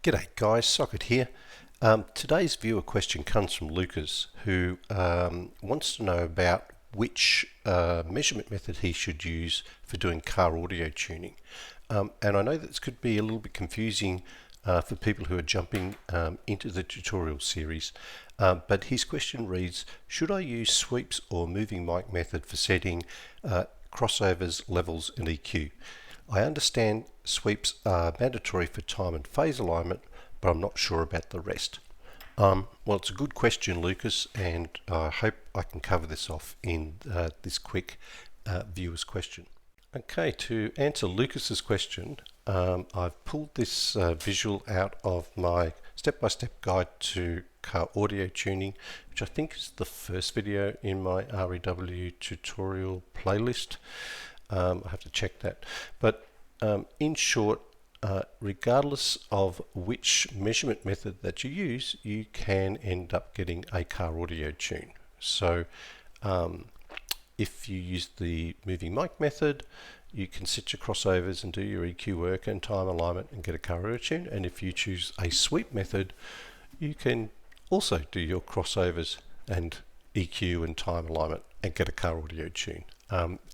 G'day guys, Socket here. Today's viewer question comes from Lukas, who wants to know about which measurement method he should use for doing car audio tuning. And I know that this could be a little bit confusing for people who are jumping into the tutorial series, but his question reads, should I use sweeps or moving mic method for setting crossovers, levels and EQ? I understand sweeps are mandatory for time and phase alignment, but I'm not sure about the rest. Well, it's a good question, Lucas, and I hope I can cover this off in this quick viewer's question. Okay, to answer Lucas's question, I've pulled this visual out of my step-by-step guide to car audio tuning, which I think is the first video in my REW tutorial playlist. I have to check that. But in short, regardless of which measurement method that you use, you can end up getting a car audio tune. So if you use the moving mic method, you can set your crossovers and do your EQ work and time alignment and get a car audio tune. And if you choose a sweep method, you can also do your crossovers and EQ and time alignment and get a car audio tune.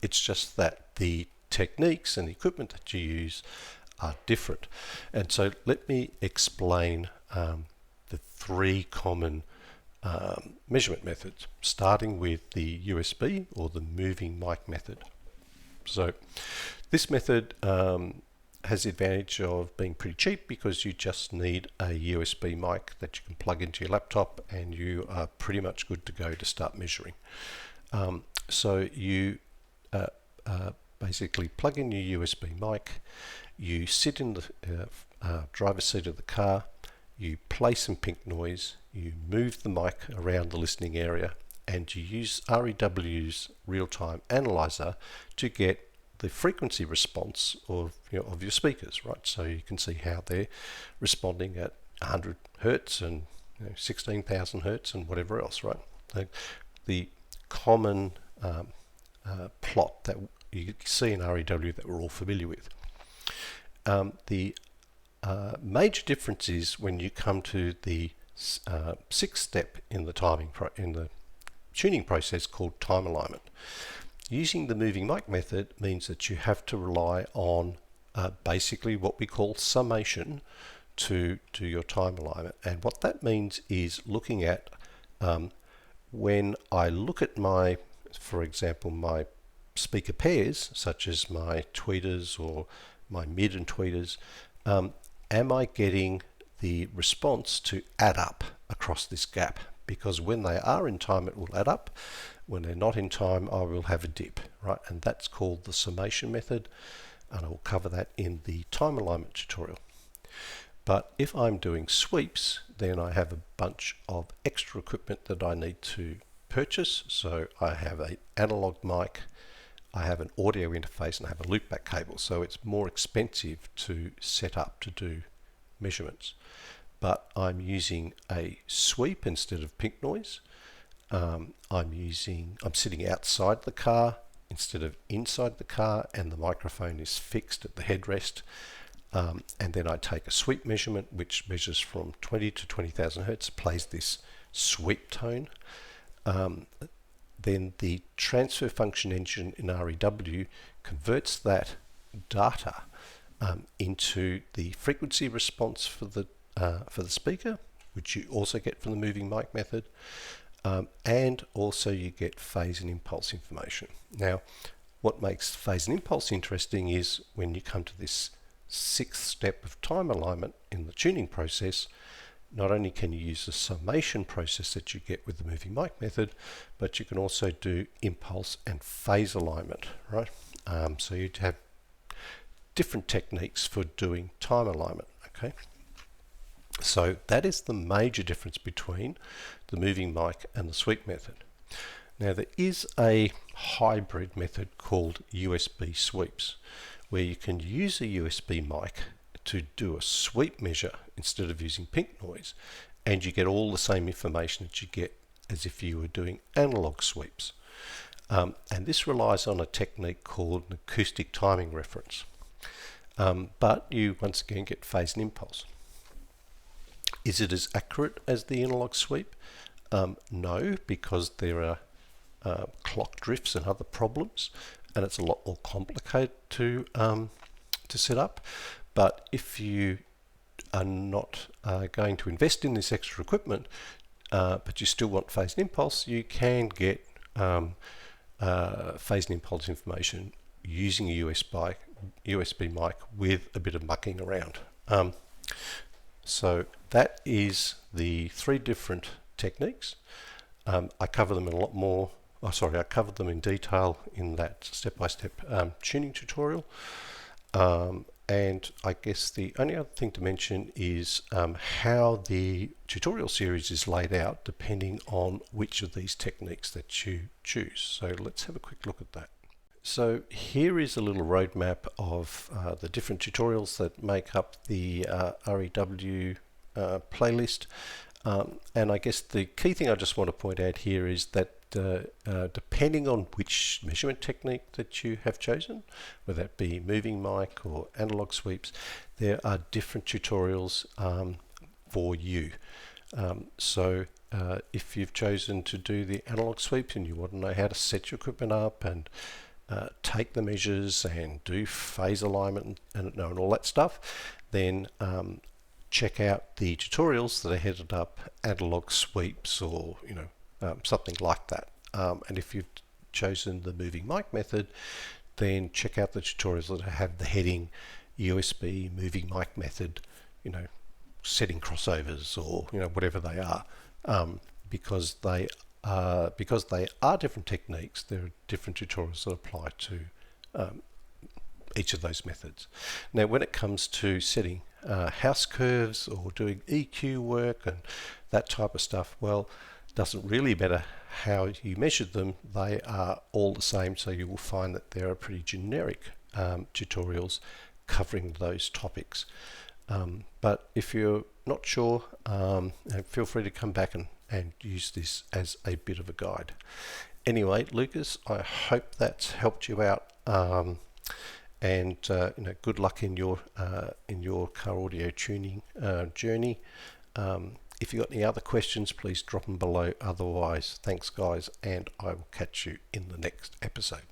It's just that the techniques and the equipment that you use are different. And so let me explain the three common measurement methods, starting with the USB or the moving mic method. So this method has the advantage of being pretty cheap because you just need a USB mic that you can plug into your laptop and you are pretty much good to go to start measuring. So you basically plug in your USB mic, you sit in the driver's seat of the car, you play some pink noise, you move the mic around the listening area, and you use REW's real-time analyzer to get the frequency response of your speakers, right? So you can see how they're responding at 100 hertz and 16,000 hertz and whatever else, right? The common plot that you see in REW that we're all familiar with. The major difference is when you come to the sixth step in the tuning process called time alignment. Using the moving mic method means that you have to rely on basically what we call summation to do your time alignment. And what that means is looking at when I look at my, for example, my speaker pairs, such as my tweeters or my mid and tweeters, am I getting the response to add up across this gap? Because when they are in time, it will add up. When they're not in time, I will have a dip, right? And that's called the summation method, and I will cover that in the time alignment tutorial. But if I'm doing sweeps, then I have a bunch of extra equipment that I need to purchase. So I have an analog mic, I have an audio interface, and I have a loopback cable. So it's more expensive to set up to do measurements. But I'm using a sweep instead of pink noise. I'm sitting outside the car instead of inside the car, and the microphone is fixed at the headrest. And then I take a sweep measurement, which measures from 20 to 20,000 hertz, plays this sweep tone. Then the transfer function engine in REW converts that data into the frequency response for the speaker, which you also get from the moving mic method, and also you get phase and impulse information. Now, what makes phase and impulse interesting is when you come to this sixth step of time alignment in the tuning process, not only can you use the summation process that you get with the moving mic method, but you can also do impulse and phase alignment, right? So you'd have different techniques for doing time alignment, okay? So that is the major difference between the moving mic and the sweep method. Now there is a hybrid method called USB sweeps, where you can use a USB mic to do a sweep measure instead of using pink noise, and you get all the same information that you get as if you were doing analog sweeps. And this relies on a technique called an acoustic timing reference. But you once again get phase and impulse. Is it as accurate as the analog sweep? No, because there are clock drifts and other problems, and it's a lot more complicated to set up. But if you are not going to invest in this extra equipment, but you still want phase and impulse, you can get phase and impulse information using a USB mic with a bit of mucking around. So that is the 3 different techniques. I cover them in a lot more. I covered them in detail in that step-by-step tuning tutorial. And I guess the only other thing to mention is how the tutorial series is laid out depending on which of these techniques that you choose. So let's have a quick look at that. So here is a little roadmap of the different tutorials that make up the REW playlist. And I guess the key thing I just want to point out here is that depending on which measurement technique that you have chosen, whether that be moving mic or analog sweeps, there are different tutorials for you. So if you've chosen to do the analog sweep and you want to know how to set your equipment up and take the measures and do phase alignment and all that stuff, then check out the tutorials that are headed up analog sweeps or something like that. And if you've chosen the moving mic method, then check out the tutorials that have the heading USB moving mic method, setting crossovers or whatever they are, because they are different techniques. There are different tutorials that apply to each of those methods. Now, when it comes to setting house curves or doing EQ work and that type of stuff, well, it doesn't really matter how you measured them. They are all the same, so you will find that there are pretty generic tutorials covering those topics. But if you're not sure, feel free to come back and use this as a bit of a guide. Anyway, Lucas, I hope that's helped you out. And good luck in your car audio tuning journey. If you've got any other questions, please drop them below. Otherwise, thanks guys, and I will catch you in the next episode.